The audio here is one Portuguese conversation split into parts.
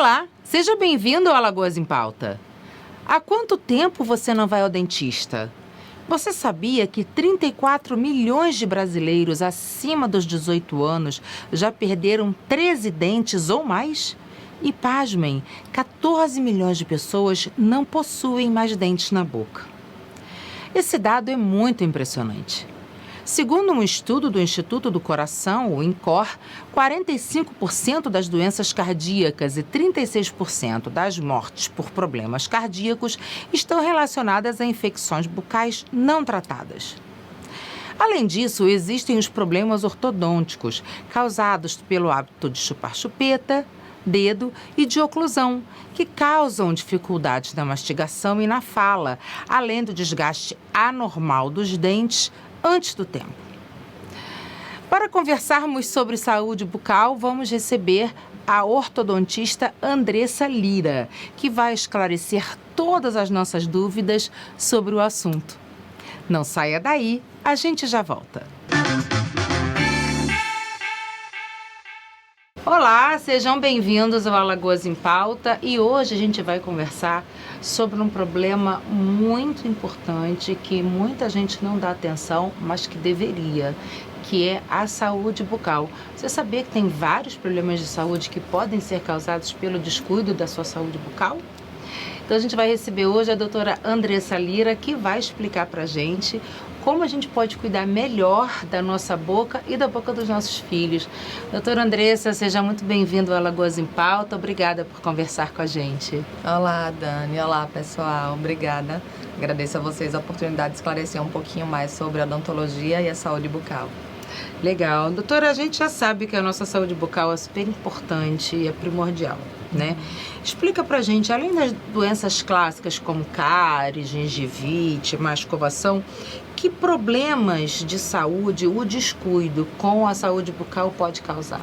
Olá, seja bem-vindo ao Alagoas em Pauta. Há quanto tempo você não vai ao dentista? Você sabia que 34 milhões de brasileiros acima dos 18 anos já perderam 13 dentes ou mais? E pasmem, 14 milhões de pessoas não possuem mais dentes na boca. Esse dado é muito impressionante. Segundo um estudo do Instituto do Coração, o INCOR, 45% das doenças cardíacas e 36% das mortes por problemas cardíacos estão relacionadas a infecções bucais não tratadas. Além disso, existem os problemas ortodônticos, causados pelo hábito de chupar chupeta, dedo e de oclusão, que causam dificuldades na mastigação e na fala, além do desgaste anormal dos dentes antes do tempo. Para conversarmos sobre saúde bucal, vamos receber a ortodontista Andressa Lira, que vai esclarecer todas as nossas dúvidas sobre o assunto. Não saia daí, a gente já volta. Olá, sejam bem-vindos ao Alagoas em Pauta e hoje a gente vai conversar sobre um problema muito importante que muita gente não dá atenção, mas que deveria, que é a saúde bucal. Você sabia que tem vários problemas de saúde que podem ser causados pelo descuido da sua saúde bucal? Então a gente vai receber hoje a doutora Andressa Lira, que vai explicar pra gente como a gente pode cuidar melhor da nossa boca e da boca dos nossos filhos. Doutora Andressa, seja muito bem-vindo ao Alagoas em Pauta. Obrigada por conversar com a gente. Olá, Dani. Olá, pessoal. Obrigada. Agradeço a vocês a oportunidade de esclarecer um pouquinho mais sobre a odontologia e a saúde bucal. Legal. Doutora, a gente já sabe que a nossa saúde bucal é super importante e é primordial, né? Explica pra gente, além das doenças clássicas como cárie, gengivite, má escovação, que problemas de saúde o descuido com a saúde bucal pode causar?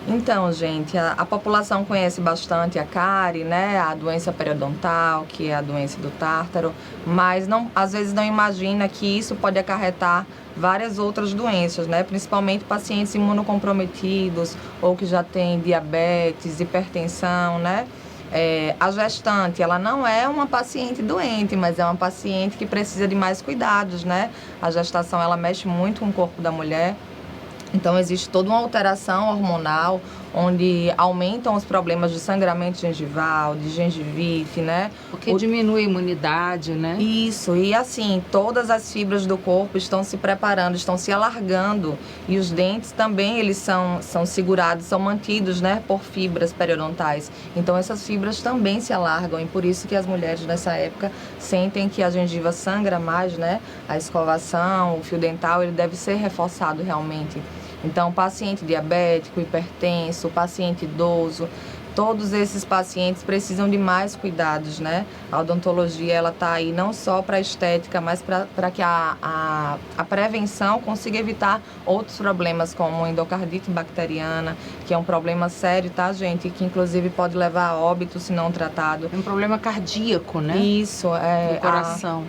Então, gente, a população conhece bastante a cárie, né? A doença periodontal, que é a doença do tártaro, mas às vezes não imagina que isso pode acarretar várias outras doenças, né? Principalmente pacientes imunocomprometidos ou que já têm diabetes, hipertensão, né? A gestante, ela não é uma paciente doente, mas é uma paciente que precisa de mais cuidados, né? A gestação, ela mexe muito com o corpo da mulher. Então, existe toda uma alteração hormonal, onde aumentam os problemas de sangramento gengival, de gengivite, né? Porque diminui a imunidade, né? Isso, e assim, todas as fibras do corpo estão se preparando, estão se alargando. E os dentes também, eles são segurados, são mantidos, né, por fibras periodontais. Então, essas fibras também se alargam, e por isso que as mulheres nessa época sentem que a gengiva sangra mais, né? A escovação, o fio dental, ele deve ser reforçado realmente. Então, paciente diabético, hipertenso, paciente idoso, todos esses pacientes precisam de mais cuidados, né? A odontologia, ela está aí não só para a estética, mas para que a prevenção consiga evitar outros problemas, como endocardite bacteriana, que é um problema sério, tá, gente? Que, inclusive, pode levar a óbito se não tratado. É um problema cardíaco, né? Isso, do coração.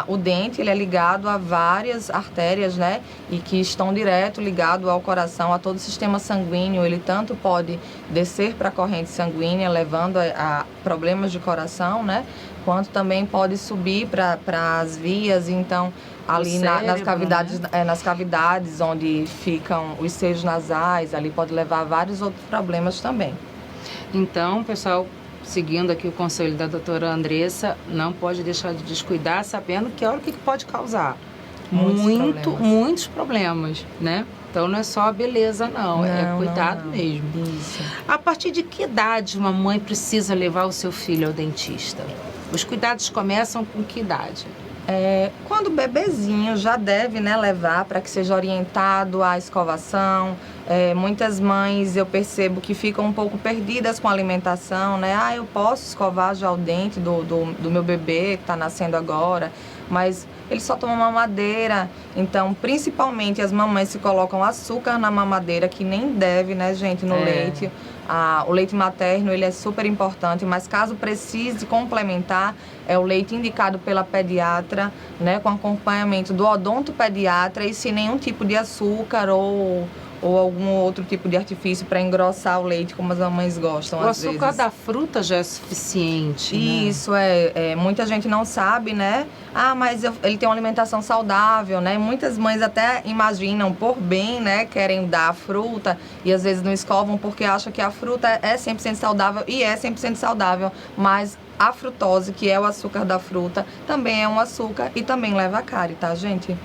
O dente, ele é ligado a várias artérias, né? E que estão direto ligado ao coração, a todo o sistema sanguíneo. Ele tanto pode descer para a corrente sanguínea, levando a problemas de coração, né? Quanto também pode subir para as vias. Então, ali cérebro, nas cavidades onde ficam os seios nasais, ali pode levar a vários outros problemas também. Então, pessoal, seguindo aqui o conselho da doutora Andressa, não pode deixar de descuidar, sabendo que olha o que pode causar. Muitos problemas, né? Então não é só a beleza, não. É cuidado mesmo. Isso. A partir de que idade uma mãe precisa levar o seu filho ao dentista? Os cuidados começam com que idade? Quando bebezinho já deve, né, levar para que seja orientado à escovação. Muitas mães eu percebo que ficam um pouco perdidas com a alimentação, né? Eu posso escovar já o dente do meu bebê que está nascendo agora, mas ele só toma mamadeira. Então, principalmente as mamães se colocam açúcar na mamadeira, que nem deve, né, gente, no leite. O leite materno, ele é super importante, mas caso precise complementar, é o leite indicado pela pediatra, né, com acompanhamento do odontopediatra e sem nenhum tipo de açúcar ou ou algum outro tipo de artifício para engrossar o leite, como as mamães gostam, O às açúcar vezes. da fruta já é suficiente, né? Isso, muita gente não sabe, né? Ah, mas ele tem uma alimentação saudável, né? Muitas mães até imaginam por bem, né? Querem dar a fruta e às vezes não escovam porque acham que a fruta é 100% saudável e é 100% saudável, mas a frutose, que é o açúcar da fruta, também é um açúcar e também leva a cárie, tá, gente?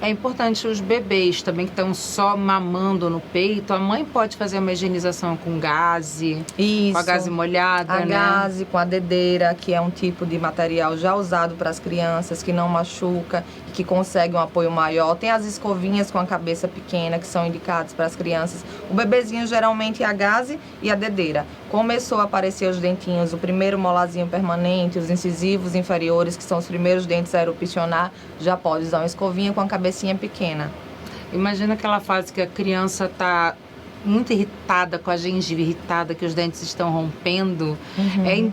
É importante os bebês também que estão só mamando no peito. A mãe pode fazer uma higienização com gaze, Isso. com a gaze molhada, A né? gaze, com a dedeira, que é um tipo de material já usado para as crianças, que não machuca, que consegue um apoio maior. Tem as escovinhas com a cabeça pequena, que são indicadas para as crianças. O bebezinho geralmente é a gaze e a dedeira. Começou a aparecer os dentinhos, o primeiro molarzinho permanente, os incisivos inferiores, que são os primeiros dentes a erupcionar, já pode usar uma escovinha com a cabecinha pequena. Imagina aquela fase que a criança está muito irritada com a gengiva, irritada que os dentes estão rompendo.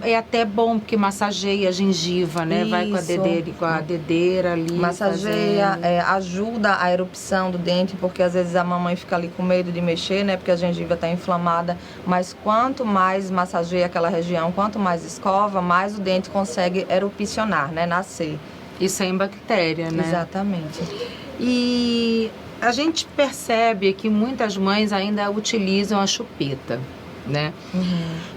É até bom porque massageia a gengiva, né? Isso. Vai com a dedeira ali. Massageia, ajuda a erupção do dente, porque às vezes a mamãe fica ali com medo de mexer, né? Porque a gengiva está inflamada. Mas quanto mais massageia aquela região, quanto mais escova, mais o dente consegue erupcionar, né? Nascer. Isso é em bactéria, né? Exatamente. E a gente percebe que muitas mães ainda utilizam a chupeta, né?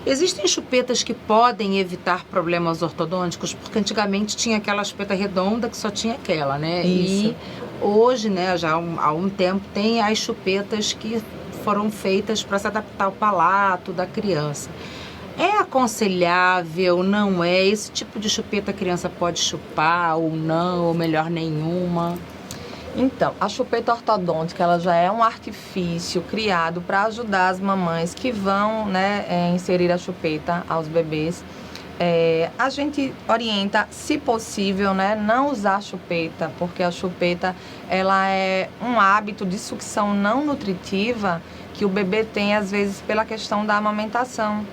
Existem chupetas que podem evitar problemas ortodônticos, porque antigamente tinha aquela chupeta redonda que só tinha aquela, né? Isso. E hoje, né, já há um tempo, tem as chupetas que foram feitas para se adaptar ao palato da criança. É aconselhável, não é? Esse tipo de chupeta a criança pode chupar ou não, ou melhor nenhuma? Então, a chupeta ortodôntica, ela já é um artifício criado para ajudar as mamães que vão, né, inserir a chupeta aos bebês. A gente orienta, se possível, né, não usar a chupeta, porque a chupeta, ela é um hábito de sucção não nutritiva que o bebê tem, às vezes, pela questão da amamentação.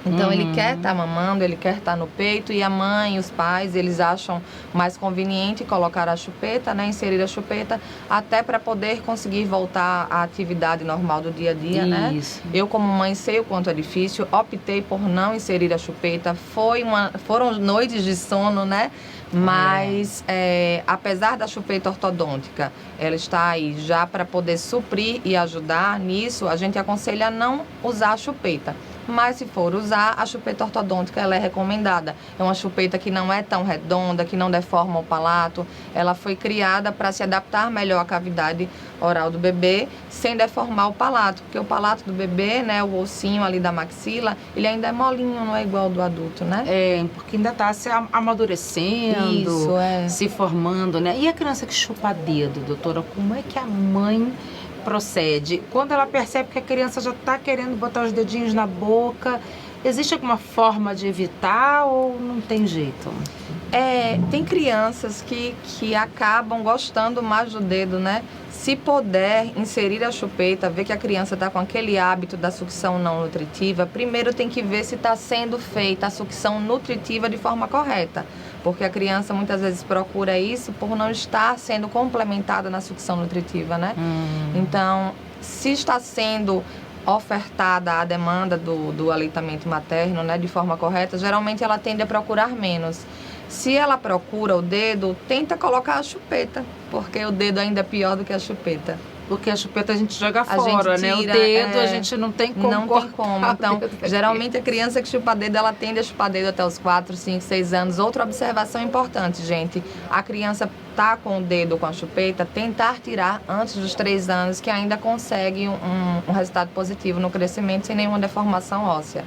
Então, ele quer estar mamando, ele quer estar no peito, e a mãe e os pais, eles acham mais conveniente colocar a chupeta, né, inserir a chupeta, até para poder conseguir voltar à atividade normal do dia a dia, né? Eu, como mãe, sei o quanto é difícil, optei por não inserir a chupeta, foram noites de sono, né? Mas, apesar da chupeta ortodôntica, ela está aí já para poder suprir e ajudar nisso, a gente aconselha não usar a chupeta. Mas se for usar, a chupeta ortodôntica, ela é recomendada. É uma chupeta que não é tão redonda, que não deforma o palato. Ela foi criada para se adaptar melhor à cavidade oral do bebê, sem deformar o palato. Porque o palato do bebê, né, o ossinho ali da maxila, ele ainda é molinho, não é igual ao do adulto, né? Porque ainda está se amadurecendo, se formando, né? E a criança que chupa dedo, doutora, como é que a mãe procede? Quando ela percebe que a criança já está querendo botar os dedinhos na boca, existe alguma forma de evitar ou não tem jeito? Tem crianças que acabam gostando mais do dedo, né? Se puder inserir a chupeta, ver que a criança está com aquele hábito da sucção não nutritiva, primeiro tem que ver se está sendo feita a sucção nutritiva de forma correta. Porque a criança muitas vezes procura isso por não estar sendo complementada na sucção nutritiva, né? Então, se está sendo ofertada a demanda do aleitamento materno, né, de forma correta, geralmente ela tende a procurar menos. Se ela procura o dedo, tenta colocar a chupeta, porque o dedo ainda é pior do que a chupeta. Porque a chupeta a gente joga fora, gente né? tira, O dedo a gente não tem como Não tem como. Então, geralmente a criança que chupa dedo, ela tende a chupar dedo até os 4, 5, 6 anos. Outra observação importante, gente. A criança tá com o dedo com a chupeta, tentar tirar antes dos 3 anos, que ainda consegue um resultado positivo no crescimento, sem nenhuma deformação óssea.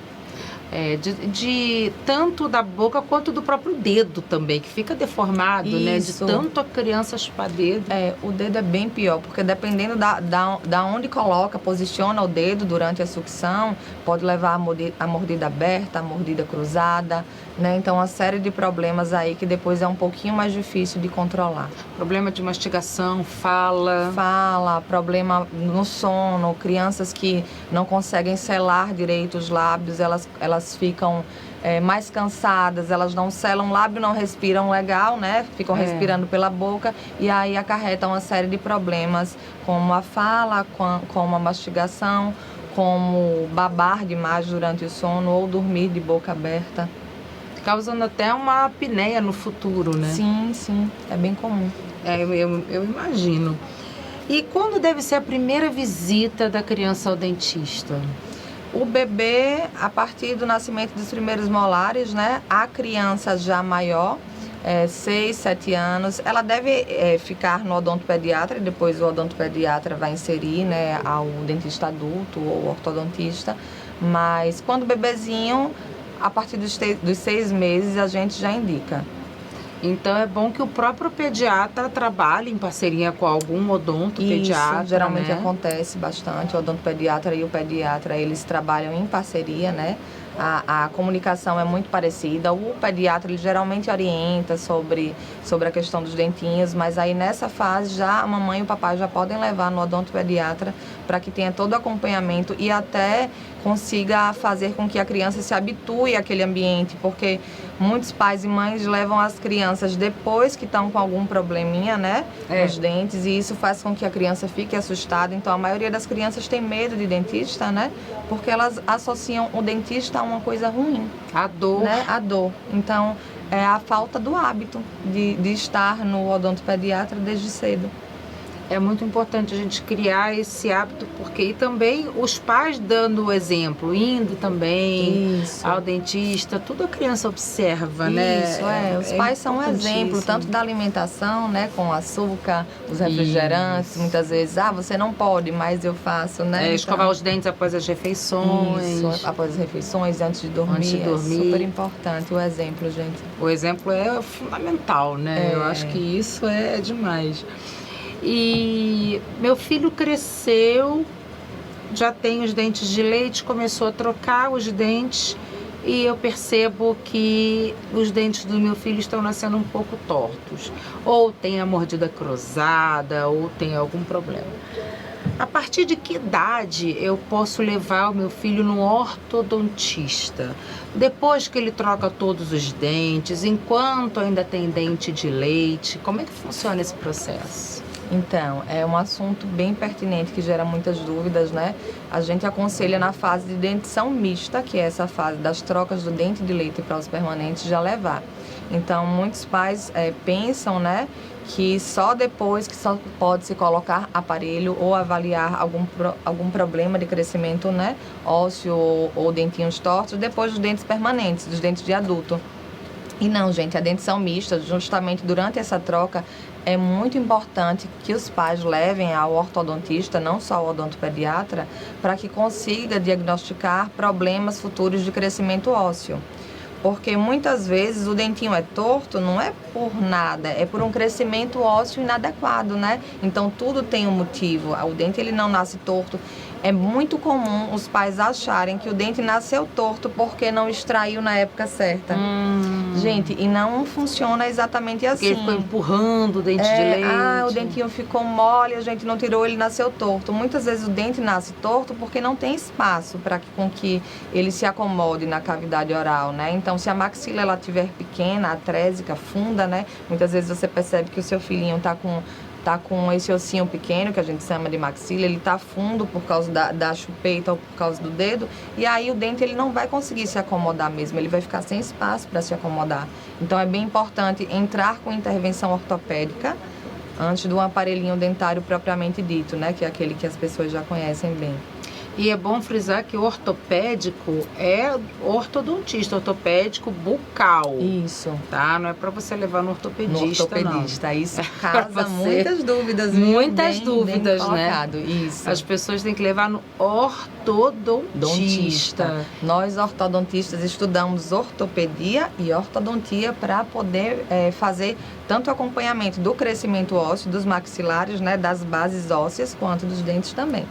Tanto da boca quanto do próprio dedo também, que fica deformado, né? De tanto a criança chupar dedo. O dedo é bem pior, porque dependendo da onde coloca, posiciona o dedo durante a sucção, pode levar a mordida aberta, a mordida cruzada, né? Então, uma série de problemas aí que depois é um pouquinho mais difícil de controlar. Problema de mastigação, fala, problema no sono, crianças que não conseguem selar direito os lábios, elas ficam mais cansadas, elas não selam o lábio, não respiram legal, né? Ficam respirando pela boca e aí acarretam uma série de problemas, como a fala, como a mastigação, como babar demais durante o sono ou dormir de boca aberta. Causando até uma apneia no futuro, né? Sim, é bem comum. Eu imagino. E quando deve ser a primeira visita da criança ao dentista? O bebê, a partir do nascimento dos primeiros molares, né? A criança já maior, 6, 7 anos, ela deve ficar no odontopediatra e depois o odontopediatra vai inserir, né, ao dentista adulto ou ortodontista. Mas quando bebezinho, a partir dos 6 meses, a gente já indica. Então é bom que o próprio pediatra trabalhe em parceria com algum odontopediatra. Isso, geralmente né? acontece bastante. O odontopediatra e o pediatra, eles trabalham em parceria, né? A comunicação é muito parecida. O pediatra, ele geralmente orienta sobre a questão dos dentinhos, mas aí nessa fase já a mamãe e o papai já podem levar no odontopediatra para que tenha todo o acompanhamento e até consiga fazer com que a criança se habitue àquele ambiente, porque muitos pais e mães levam as crianças depois que estão com algum probleminha, né, nos dentes, e isso faz com que a criança fique assustada. Então, a maioria das crianças tem medo de dentista, né, porque elas associam o dentista a uma coisa ruim. A dor. Né, a dor. Então, é a falta do hábito de estar no odontopediatra desde cedo. É muito importante a gente criar esse hábito, porque e também os pais dando o exemplo, indo também ao dentista, tudo a criança observa, né? Isso, os pais são um exemplo, tanto da alimentação, né, com açúcar, os refrigerantes, muitas vezes, você não pode, mas eu faço, né? Escovar os dentes após as refeições. Isso, após as refeições, antes de dormir. É super importante o exemplo, gente. O exemplo é fundamental, né? Eu acho que isso é demais. E meu filho cresceu, já tem os dentes de leite, começou a trocar os dentes e eu percebo que os dentes do meu filho estão nascendo um pouco tortos. Ou tem a mordida cruzada, ou tem algum problema. A partir de que idade eu posso levar o meu filho no ortodontista? Depois que ele troca todos os dentes, enquanto ainda tem dente de leite, como é que funciona esse processo? Então, é um assunto bem pertinente que gera muitas dúvidas, né? A gente aconselha na fase de dentição mista, que é essa fase das trocas do dente de leite para os permanentes, já levar. Então, muitos pais pensam, né, que só depois que só pode se colocar aparelho ou avaliar algum problema de crescimento, né, ósseo ou dentinhos tortos, depois dos dentes permanentes, dos dentes de adulto. E não, gente, a dentição mista, justamente durante essa troca, é muito importante que os pais levem ao ortodontista, não só ao odontopediatra, para que consiga diagnosticar problemas futuros de crescimento ósseo. Porque muitas vezes o dentinho é torto, não é por nada, é por um crescimento ósseo inadequado, né? Então tudo tem um motivo. O dente ele não nasce torto. É muito comum os pais acharem que o dente nasceu torto porque não extraiu na época certa. Gente, e não funciona exatamente assim. Porque ele ficou empurrando o dente de leite. O dentinho ficou mole, a gente não tirou, ele nasceu torto. Muitas vezes o dente nasce torto porque não tem espaço para com que ele se acomode na cavidade oral, né? Então, se a maxila ela estiver pequena, atrésica, funda, né? Muitas vezes você percebe que o seu filhinho tá com esse ossinho pequeno, que a gente chama de maxila, ele tá fundo por causa da chupeta ou por causa do dedo, e aí o dente ele não vai conseguir se acomodar mesmo, ele vai ficar sem espaço para se acomodar. Então é bem importante entrar com intervenção ortopédica antes do aparelhinho dentário propriamente dito, né, que é aquele que as pessoas já conhecem bem. E é bom frisar que o ortopédico é ortodontista, ortopédico bucal. Isso. Tá? Não é para você levar no ortopedista, não. Isso causa muitas dúvidas. Muitas dúvidas, bem né? Isso. As pessoas têm que levar no ortodontista. Nós, ortodontistas, estudamos ortopedia e ortodontia para poder fazer tanto o acompanhamento do crescimento ósseo, dos maxilares, né, das bases ósseas, quanto dos dentes também.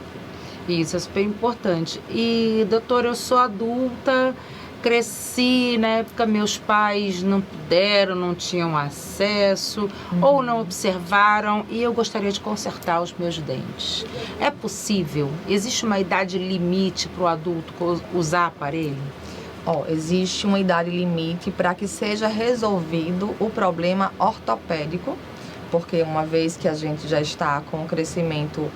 Isso é super importante. E, doutora, eu sou adulta, cresci, na época meus pais não puderam, não tinham acesso, ou não observaram, e eu gostaria de consertar os meus dentes. É possível? Existe uma idade limite para o adulto usar aparelho? Existe uma idade limite para que seja resolvido o problema ortopédico, porque uma vez que a gente já está com o crescimento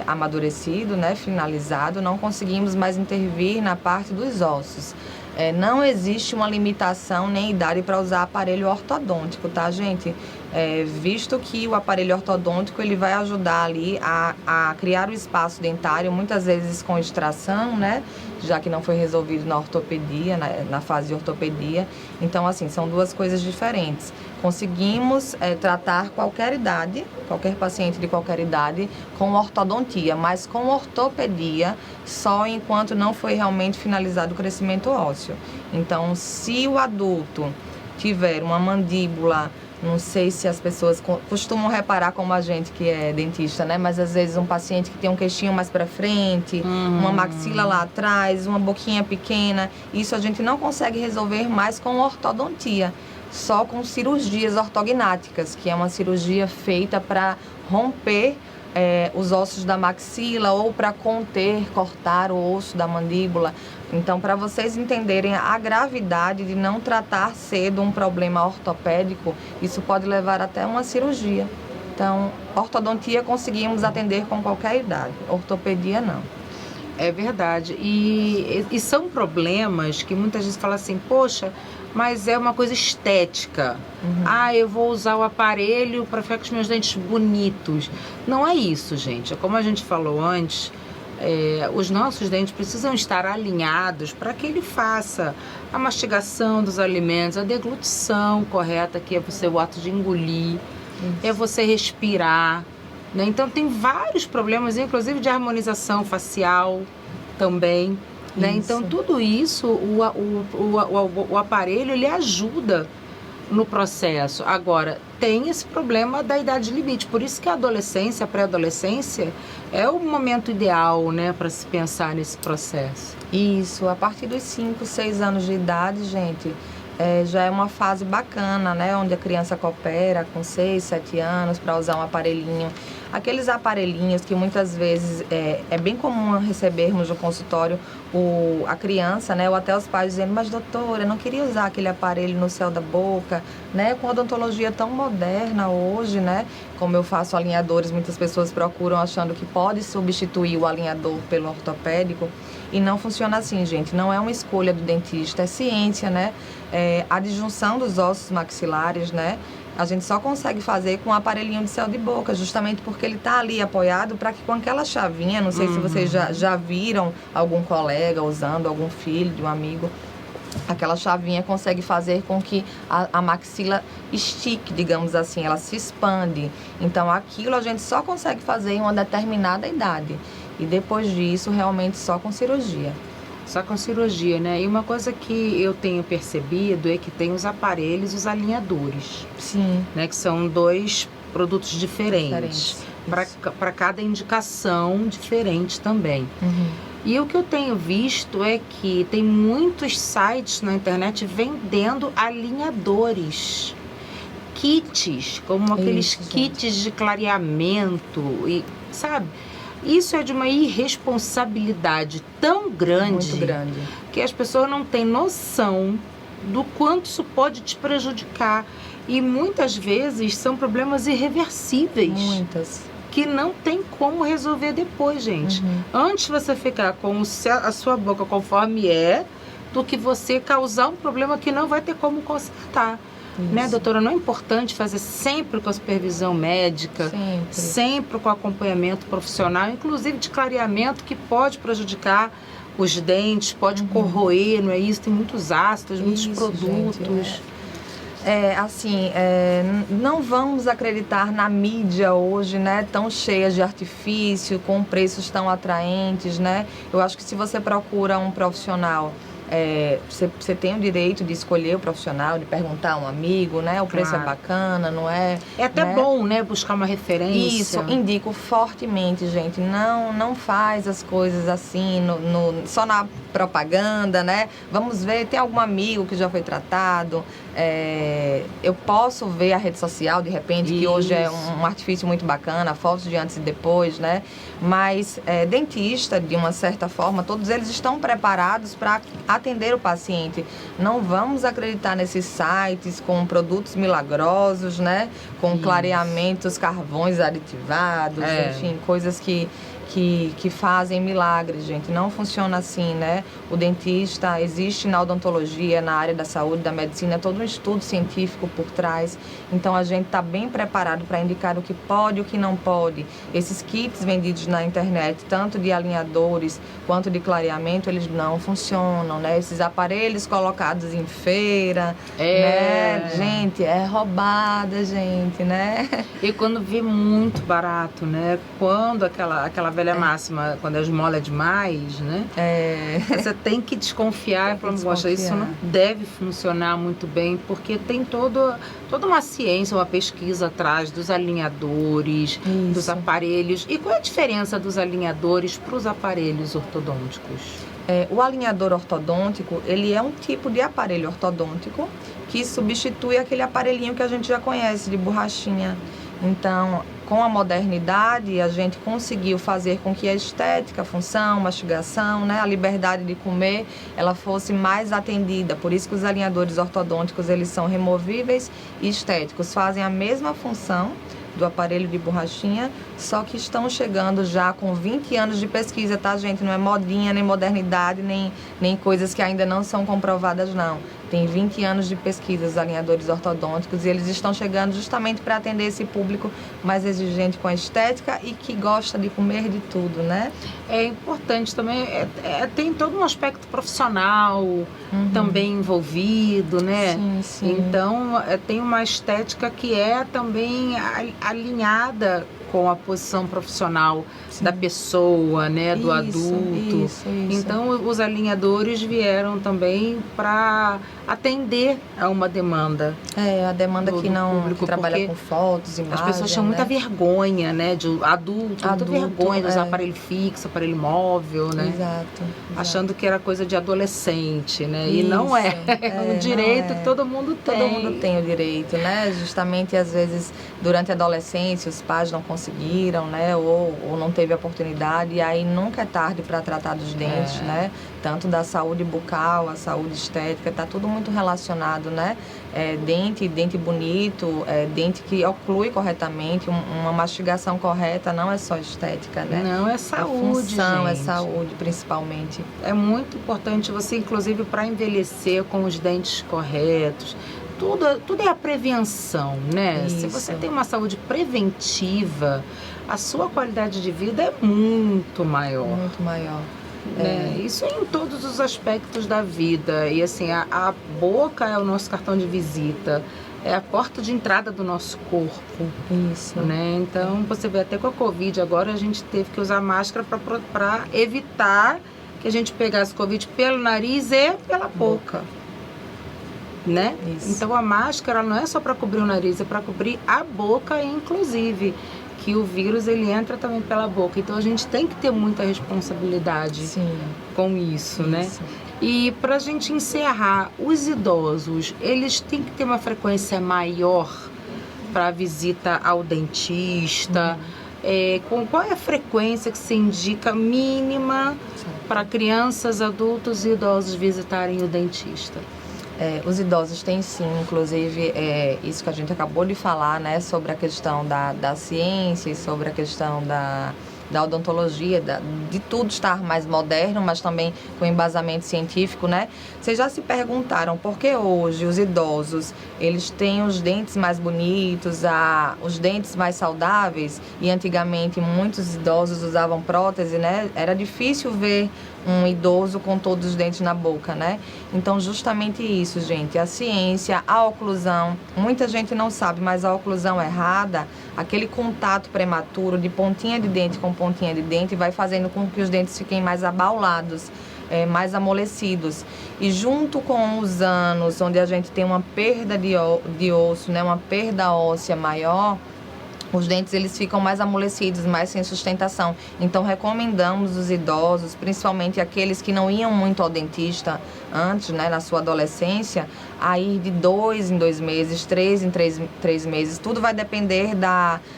amadurecido, né, finalizado, não conseguimos mais intervir na parte dos ossos. Não existe uma limitação nem idade para usar aparelho ortodôntico, tá, gente? Visto que o aparelho ortodôntico ele vai ajudar ali a criar o espaço dentário, muitas vezes com extração, né? Já que não foi resolvido na ortopedia, na fase de ortopedia. Então, assim, são duas coisas diferentes. Conseguimos tratar qualquer idade, qualquer paciente de qualquer idade, com ortodontia, mas com ortopedia só enquanto não foi realmente finalizado o crescimento ósseo. Então, se o adulto tiver uma mandíbula, não sei se as pessoas costumam reparar como a gente que é dentista, né? Mas às vezes um paciente que tem um queixinho mais para frente, uma maxila lá atrás, uma boquinha pequena, isso a gente não consegue resolver mais com ortodontia, só com cirurgias ortognáticas, que é uma cirurgia feita para romper os ossos da maxila ou para cortar o osso da mandíbula. Então, para vocês entenderem a gravidade de não tratar cedo um problema ortopédico, isso pode levar até uma cirurgia. Então, ortodontia conseguimos atender com qualquer idade, ortopedia não. É verdade. E são problemas que muitas vezes falam assim, poxa, mas é uma coisa estética. Eu vou usar o aparelho para ficar com os meus dentes bonitos. Não é isso, gente. Como a gente falou antes, os nossos dentes precisam estar alinhados para que ele faça a mastigação dos alimentos, a deglutição correta, que é você o ato de engolir, é você respirar, né? Então tem vários problemas, inclusive de harmonização facial também, né? Então tudo isso, o aparelho ele ajuda no processo. Agora, tem esse problema da idade limite, por isso que a adolescência, a pré-adolescência é o momento ideal, né, para se pensar nesse processo. Isso, a partir dos 5, 6 anos de idade, gente, já é uma fase bacana, né, onde a criança coopera com 6, 7 anos para usar um aparelhinho. Aqueles aparelhinhos que muitas vezes é bem comum recebermos no consultório a criança, né, ou até os pais dizendo, mas doutora, eu não queria usar aquele aparelho no céu da boca, né, com a odontologia tão moderna hoje, né, como eu faço alinhadores, muitas pessoas procuram achando que pode substituir o alinhador pelo ortopédico, e não funciona assim, gente, não é uma escolha do dentista, é ciência, né, a disjunção dos ossos maxilares, né, a gente só consegue fazer com um aparelhinho de céu de boca, justamente porque ele está ali apoiado para que com aquela chavinha, não sei se vocês já viram algum colega usando, algum filho de um amigo, aquela chavinha consegue fazer com que a maxila estique, digamos assim, ela se expande. Então aquilo a gente só consegue fazer em uma determinada idade. E depois disso, realmente só com cirurgia. Só com cirurgia, né? E uma coisa que eu tenho percebido é que tem os aparelhos e os alinhadores. Sim. Né? Que são 2 produtos diferentes. Para cada indicação diferente também. E o que eu tenho visto é que tem muitos sites na internet vendendo alinhadores. Kits, como aqueles kits de clareamento, e, sabe? Isso é de uma irresponsabilidade tão grande, muito grande, que as pessoas não têm noção do quanto isso pode te prejudicar. E muitas vezes são problemas irreversíveis. Muitas. Que não tem como resolver depois, gente. Antes você ficar com a sua boca conforme do que você causar um problema que não vai ter como consertar. Né, doutora? Não é importante fazer sempre com a supervisão médica, sempre com acompanhamento profissional, inclusive de clareamento, que pode prejudicar os dentes, pode corroer, não é isso? Tem muitos ácidos, muitos produtos. Gente, não vamos acreditar na mídia hoje, né, tão cheia de artifício, com preços tão atraentes, né? Eu acho que se você procura um profissional, você tem o direito de escolher o profissional, de perguntar a um amigo, né? O preço é bacana, não é? É até bom, né? Buscar uma referência. Isso, indico fortemente, gente. Não faz as coisas assim, só na propaganda, né? Vamos ver, tem algum amigo que já foi tratado. Eu posso ver a rede social, de repente, que hoje é um artifício muito bacana, fotos de antes e depois, né? Mas dentista, de uma certa forma, todos eles estão preparados para atender o paciente. Não vamos acreditar nesses sites com produtos milagrosos, né? Com clareamentos, carvões aditivados, enfim, coisas que fazem milagres, gente. Não funciona assim, né? O dentista, existe na odontologia, na área da saúde, da medicina, todo um estudo científico por trás. Então, a gente está bem preparado para indicar o que pode e o que não pode. Esses kits vendidos na internet, tanto de alinhadores quanto de clareamento, eles não funcionam, né? Esses aparelhos colocados em feira, né? Gente, é roubada, gente, né? E quando vê muito barato, né? Quando aquela velha máxima, quando a esmola é demais, né? Você tem que desconfiar e falar, poxa, isso não deve funcionar muito bem, porque tem toda uma ciência, uma pesquisa atrás dos alinhadores, dos aparelhos. E qual é a diferença dos alinhadores para os aparelhos ortodônticos? O alinhador ortodôntico, ele é um tipo de aparelho ortodôntico que substitui aquele aparelhinho que a gente já conhece, de borrachinha. Então, com a modernidade, a gente conseguiu fazer com que a estética, a função, mastigação, né, a liberdade de comer, ela fosse mais atendida. Por isso que os alinhadores ortodônticos, eles são removíveis e estéticos, fazem a mesma função do aparelho de borrachinha, só que estão chegando já com 20 anos de pesquisa, tá, gente? Não é modinha, nem modernidade, nem coisas que ainda não são comprovadas, não. Tem 20 anos de pesquisa, os alinhadores ortodônticos, e eles estão chegando justamente para atender esse público mais exigente com a estética e que gosta de comer de tudo, né? É importante também, tem todo um aspecto profissional também envolvido, né? Sim. Então, tem uma estética que é também alinhada com a posição profissional da pessoa, né, do adulto. Isso. Então, os alinhadores vieram também para atender a uma demanda. A demanda do que não público, trabalha com fotos, imagens. As pessoas tinham muita vergonha, né, de adulto muita vergonha de usar aparelho fixo, aparelho móvel, né? Exato. Achando que era coisa de adolescente, né? E não é. É um direito que todo mundo tem. Todo mundo tem o direito, né? Justamente, às vezes, durante a adolescência, os pais não conseguiram, né? Ou não teve a oportunidade. E aí nunca é tarde para tratar dos dentes, né? Tanto da saúde bucal, a saúde estética, tá tudo muito relacionado, né? Dente bonito, dente que oclui corretamente, uma mastigação correta não é só estética, né? Não, é saúde, a função gente. É saúde, principalmente. É muito importante você, inclusive, para envelhecer com os dentes corretos. Tudo é a prevenção, né? Isso. Se você tem uma saúde preventiva, a sua qualidade de vida é muito maior. Muito maior. Isso em todos os aspectos da vida. E assim, a boca é o nosso cartão de visita, é a porta de entrada do nosso corpo. Isso. Né? Então, você vê até com a Covid, agora a gente teve que usar máscara para evitar que a gente pegasse Covid pelo nariz e pela boca. Né? Isso. Então, a máscara não é só para cobrir o nariz, é para cobrir a boca, inclusive. Que o vírus ele entra também pela boca. Então a gente tem que ter muita responsabilidade com isso, né? E para a gente encerrar, os idosos, eles têm que ter uma frequência maior para a visita ao dentista. Qual é a frequência que se indica mínima para crianças, adultos e idosos visitarem o dentista? Os idosos têm sim, inclusive, isso que a gente acabou de falar, né, sobre a questão da ciência e sobre a questão da odontologia, de tudo estar mais moderno, mas também com embasamento científico, né? Vocês já se perguntaram por que hoje os idosos, eles têm os dentes mais bonitos, os dentes mais saudáveis, e antigamente muitos idosos usavam prótese, né? Era difícil ver um idoso com todos os dentes na boca, né? Então, justamente isso, gente, a ciência, a oclusão, muita gente não sabe, mas a oclusão errada, aquele contato prematuro de pontinha de dente com pontinha de dente, vai fazendo com que os dentes fiquem mais abaulados, mais amolecidos. E junto com os anos, onde a gente tem uma perda de osso, né, uma perda óssea maior, os dentes eles ficam mais amolecidos, mais sem sustentação. Então, recomendamos os idosos, principalmente aqueles que não iam muito ao dentista antes, né, na sua adolescência, a ir de 2 em 2 meses, 3 em 3 meses. Tudo vai depender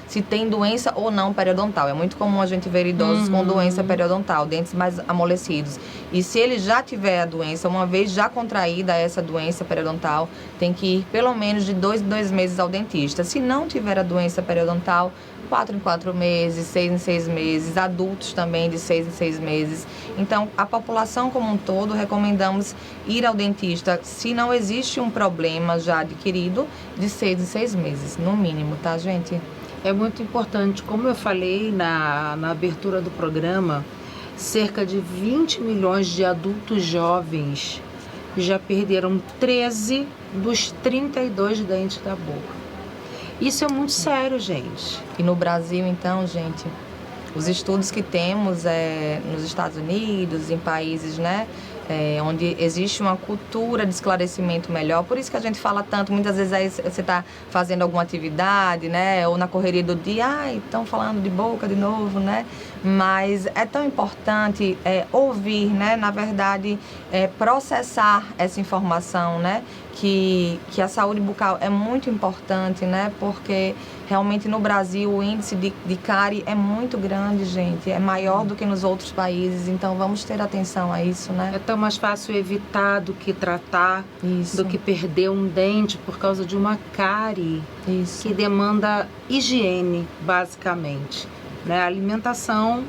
se tem doença ou não periodontal. É muito comum a gente ver idosos com doença periodontal, dentes mais amolecidos. E se ele já tiver a doença, uma vez já contraída essa doença periodontal, tem que ir pelo menos de 2 em 2 meses ao dentista. Se não tiver a doença periodontal, 4 em 4 meses, 6 em 6 meses, adultos também de 6 em 6 meses. Então, a população como um todo, recomendamos ir ao dentista se não existe um problema já adquirido, de 6 em 6 meses, no mínimo, tá, gente? É muito importante, como eu falei na abertura do programa, cerca de 20 milhões de adultos jovens já perderam 13 dos 32 dentes da boca. Isso é muito sério, gente. E no Brasil, então, gente, os estudos que temos nos Estados Unidos, em países, né, onde existe uma cultura de esclarecimento melhor. Por isso que a gente fala tanto, muitas vezes aí você está fazendo alguma atividade, né, ou na correria do dia, estão falando de boca de novo, né? Mas é tão importante ouvir, né, na verdade, processar essa informação, né, que a saúde bucal é muito importante, né, porque realmente no Brasil o índice de cárie é muito grande, gente, é maior do que nos outros países, então vamos ter atenção a isso, né? É tão mais fácil evitar do que tratar, do que perder um dente por causa de uma cárie, que demanda higiene, basicamente, né? Alimentação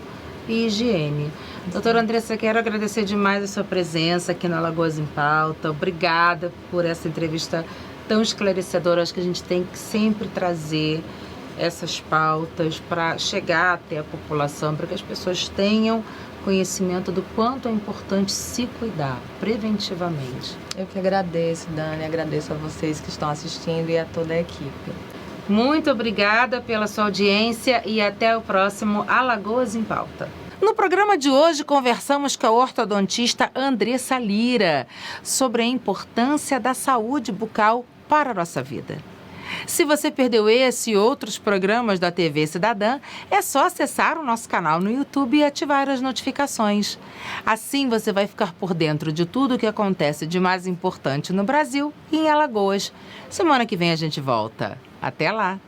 e higiene. Doutora Andressa, quero agradecer demais a sua presença aqui no Alagoas em Pauta. Obrigada por essa entrevista tão esclarecedora. Acho que a gente tem que sempre trazer essas pautas para chegar até a população, para que as pessoas tenham conhecimento do quanto é importante se cuidar preventivamente. Eu que agradeço, Dani, agradeço a vocês que estão assistindo e a toda a equipe. Muito obrigada pela sua audiência e até o próximo Alagoas em Pauta. No programa de hoje, conversamos com a ortodontista Andressa Lira sobre a importância da saúde bucal para a nossa vida. Se você perdeu esse e outros programas da TV Cidadã, é só acessar o nosso canal no YouTube e ativar as notificações. Assim você vai ficar por dentro de tudo o que acontece de mais importante no Brasil e em Alagoas. Semana que vem a gente volta. Até lá!